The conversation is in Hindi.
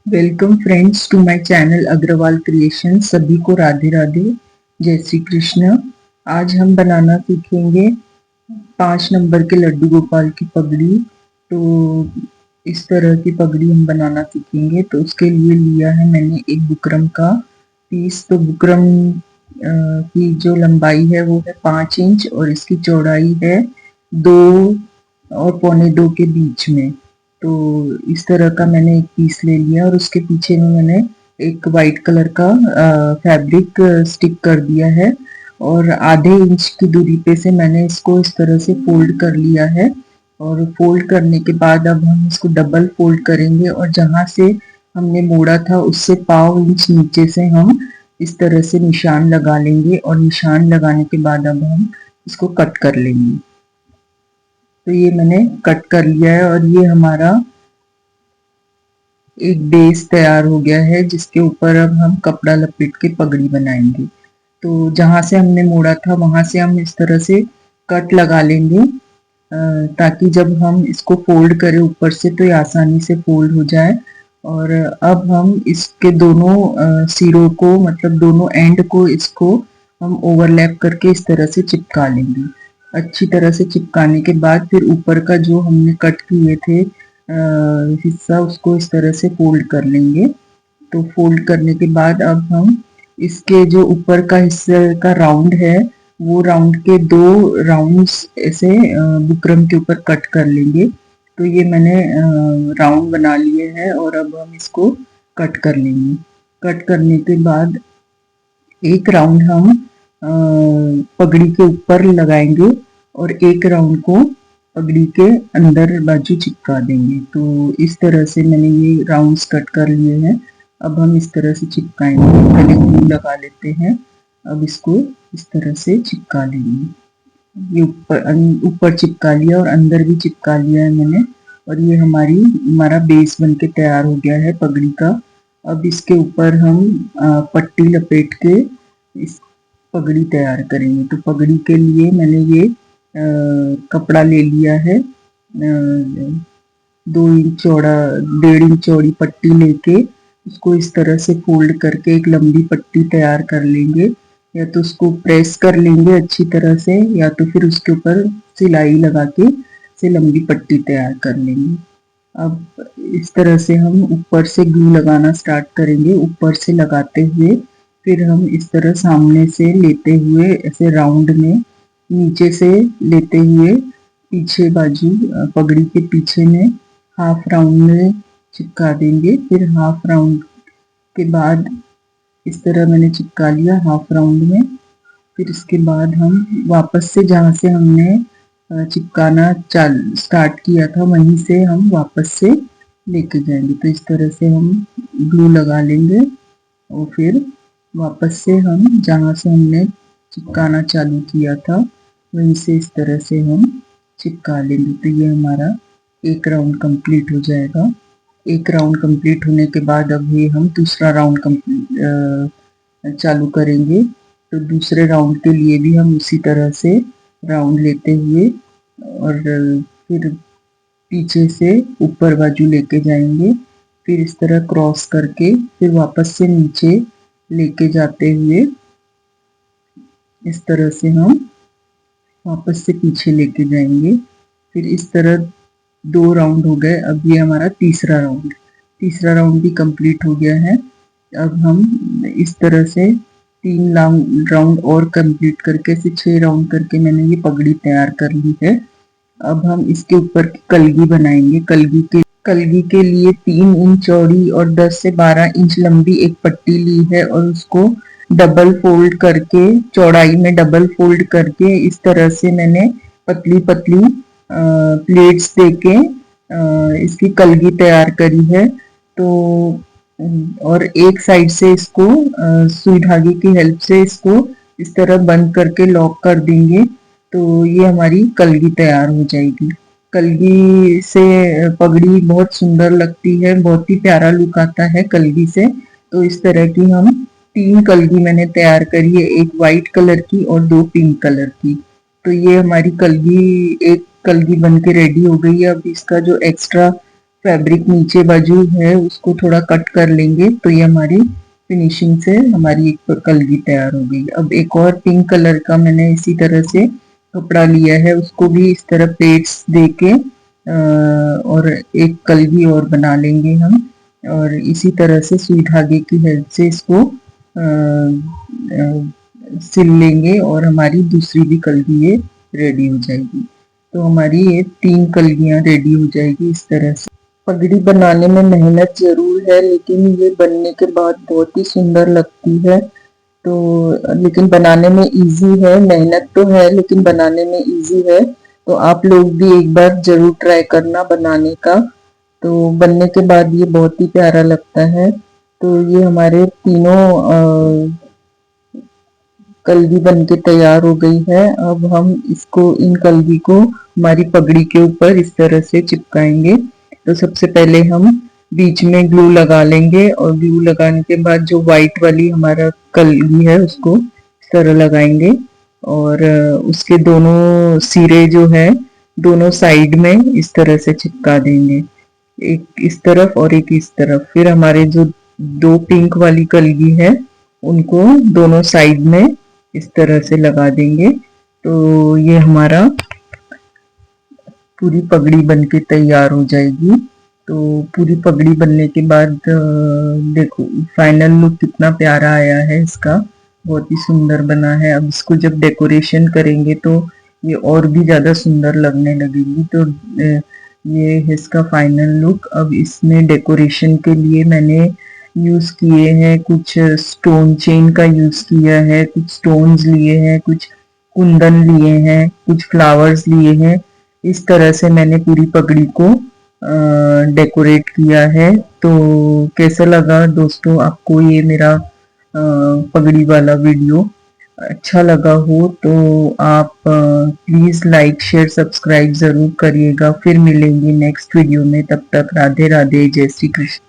Welcome friends to my channel Agrawal creation. सभी को राधे राधे, जय श्री कृष्ण। आज हम बनाना सीखेंगे 5 नंबर के लड्डू गोपाल की पगड़ी। तो इस तरह की पगड़ी हम बनाना सीखेंगे। तो उसके लिए लिया है मैंने एक बुकरम का पीस। तो बुकरम की जो लंबाई है वो है 5 इंच और इसकी चौड़ाई है 2 और 1.25 के बीच में। तो इस तरह का मैंने एक पीस ले लिया और उसके पीछे में मैंने एक वाइट कलर का फैब्रिक स्टिक कर दिया है और आधे इंच की दूरी पे से मैंने इसको इस तरह से फोल्ड कर लिया है। और फोल्ड करने के बाद अब हम इसको डबल फोल्ड करेंगे और जहां से हमने मोड़ा था उससे 1/4 इंच नीचे से हम इस तरह से निशान लगा लेंगे और निशान लगाने के बाद अब हम इसको कट कर लेंगे। तो ये मैंने कट कर लिया है और ये हमारा एक बेस तैयार हो गया है जिसके ऊपर अब हम कपड़ा लपेट के पगड़ी बनाएंगे। तो जहां से हमने मोड़ा था वहां से हम इस तरह से कट लगा लेंगे ताकि जब हम इसको फोल्ड करें ऊपर से तो ये आसानी से फोल्ड हो जाए। और अब हम इसके दोनों सिरों को मतलब दोनों एंड को इसको हम ओवरलैप करके इस तरह से चिपका लेंगे। अच्छी तरह से चिपकाने के बाद फिर ऊपर का जो हमने कट किए थे हिस्सा उसको इस तरह से फोल्ड कर लेंगे। तो फोल्ड करने के बाद अब हम इसके जो ऊपर का हिस्से का राउंड है वो राउंड के 2 राउंड्स ऐसे बुकरम के ऊपर कट कर लेंगे। तो ये मैंने राउंड बना लिए हैं और अब हम इसको कट कर लेंगे। कट करने के बाद एक राउंड हम पगड़ी के ऊपर लगाएंगे और एक राउंड को पगड़ी के अंदर बाजू चिपका देंगे। तो इस तरह से मैंने ये राउंड्स कट कर लिए हैं। अब हम इस तरह से चिपकाएंगे। पहले ग्लू लगा लेते हैं। अब इसको इस तरह से चिपका लेंगे। ये ऊपर चिपका लिया और अंदर भी चिपका लिया है मैंने। और ये हमारा बेस बनके तैयार हो गया है पगड़ी का। अब इसके ऊपर हम पट्टी लपेट के इस पगड़ी तैयार करेंगे। तो पगड़ी के लिए मैंने ये कपड़ा ले लिया है 2 इंच चौड़ा, 1.5 इंच चौड़ी पट्टी लेके उसको इस तरह से फोल्ड करके एक लंबी पट्टी तैयार कर लेंगे। या तो उसको प्रेस कर लेंगे अच्छी तरह से या तो फिर उसके ऊपर सिलाई लगा के से लंबी पट्टी तैयार कर लेंगे। अब इस तरह से हम ऊपर से ग्लू लगाना स्टार्ट करेंगे। ऊपर से लगाते हुए फिर हम इस तरह सामने से लेते हुए ऐसे राउंड में नीचे से लेते हुए पीछे बाजू पगड़ी के पीछे में हाफ राउंड में चिपका देंगे। फिर हाफ राउंड के बाद इस तरह मैंने चिपका लिया हाफ राउंड में। फिर इसके बाद हम वापस से जहाँ से हमने चिपकाना स्टार्ट किया था वहीं से हम वापस से लेके जाएंगे। तो इस तरह से हम ग्लू लगा लेंगे और फिर वापस से हम जहाँ से हमने चिपकाना चालू किया था वहीं से इस तरह से हम चिपका लेंगे। तो ये हमारा एक राउंड कंप्लीट हो जाएगा। एक राउंड कंप्लीट होने के बाद अब ये हम दूसरा राउंड चालू करेंगे। तो दूसरे राउंड के लिए भी हम उसी तरह से राउंड लेते हुए और फिर पीछे से ऊपर बाजू लेके जाएंगे। फिर इस तरह क्रॉस करके फिर वापस से नीचे लेके जाते हुए इस तरह से हम वापस से पीछे लेके जाएंगे। फिर इस तरह 2 राउंड हो गए। अब ये हमारा तीसरा राउंड भी कंप्लीट हो गया है। अब हम इस तरह से 3 राउंड और कंप्लीट करके 6 राउंड करके मैंने ये पगड़ी तैयार कर ली है। अब हम इसके ऊपर कलगी बनाएंगे। कलगी के लिए 3 इंच चौड़ी और 10 से 12 इंच लंबी एक पट्टी ली है और उसको डबल फोल्ड करके चौड़ाई में डबल फोल्ड करके इस तरह से मैंने पतली पतली प्लेट्स देके इसकी कलगी तैयार करी है। तो और एक साइड से इसको सुई धागे की हेल्प से इसको इस तरह बंद करके लॉक कर देंगे। तो ये हमारी कलगी तैयार हो जाएगी। कलगी से पगड़ी बहुत सुंदर लगती है, बहुत ही प्यारा लुक आता है कलगी से। तो इस तरह की हम 3 कलगी मैंने तैयार करी है, एक वाइट कलर की और 2 पिंक कलर की। तो ये हमारी कलगी एक कलगी बन के रेडी हो गई है। अब इसका जो एक्स्ट्रा फैब्रिक नीचे बाजू है उसको थोड़ा कट कर लेंगे तो ये हमारी फिनिशिंग से हमारी एक कलगी तैयार हो गई। अब एक और पिंक कलर का मैंने इसी तरह से कपड़ा लिया है, उसको भी इस तरह प्लेट्स देके और एक कलगी और बना लेंगे हम, और इसी तरह से सुई धागे की हेल्प से इसको सिल लेंगे और हमारी दूसरी भी कलगी ये रेडी हो जाएगी। तो हमारी ये 3 कलगियां रेडी हो जाएगी इस तरह से। पगड़ी बनाने में मेहनत जरूर है, लेकिन ये बनने के बाद बहुत ही सुंदर लगती है। तो लेकिन बनाने में इजी है, मेहनत तो है लेकिन बनाने में इजी है। तो आप लोग भी एक बार जरूर ट्राई करना बनाने का। तो बनने के बाद ये बहुत ही प्यारा लगता है। तो ये हमारे तीनों कलगी बन के तैयार हो गई है। अब हम इसको इन कलगी को हमारी पगड़ी के ऊपर इस तरह से चिपकाएंगे। तो सबसे पहले हम बीच में ग्लू लगा लेंगे और ग्लू लगाने के बाद जो व्हाइट वाली हमारा कलगी है उसको इस तरह लगाएंगे और उसके दोनों सिरे जो है दोनों साइड में इस तरह से चिपका देंगे, एक इस तरफ और एक इस तरफ। फिर हमारे जो 2 पिंक वाली कलगी है उनको दोनों साइड में इस तरह से लगा देंगे। तो ये हमारा पूरी पगड़ी बनके तैयार हो जाएगी। तो पूरी पगड़ी बनने के बाद देखो फाइनल लुक कितना प्यारा आया है इसका, बहुत ही सुंदर बना है। अब इसको जब डेकोरेशन करेंगे तो ये और भी ज्यादा सुंदर लगने लगेगी। तो ये है इसका फाइनल लुक। अब इसमें डेकोरेशन के लिए मैंने यूज किए हैं कुछ स्टोन चेन का यूज किया है, कुछ स्टोन्स लिए हैं, कुछ कुंदन लिए हैं, कुछ फ्लावर्स लिए हैं। इस तरह से मैंने पूरी पगड़ी को डेकोरेट किया है। तो कैसा लगा दोस्तों आपको ये मेरा पगड़ी वाला वीडियो? अच्छा लगा हो तो आप प्लीज लाइक शेयर सब्सक्राइब जरूर करिएगा। फिर मिलेंगे नेक्स्ट वीडियो में, तब तक राधे राधे, जय श्री कृष्ण।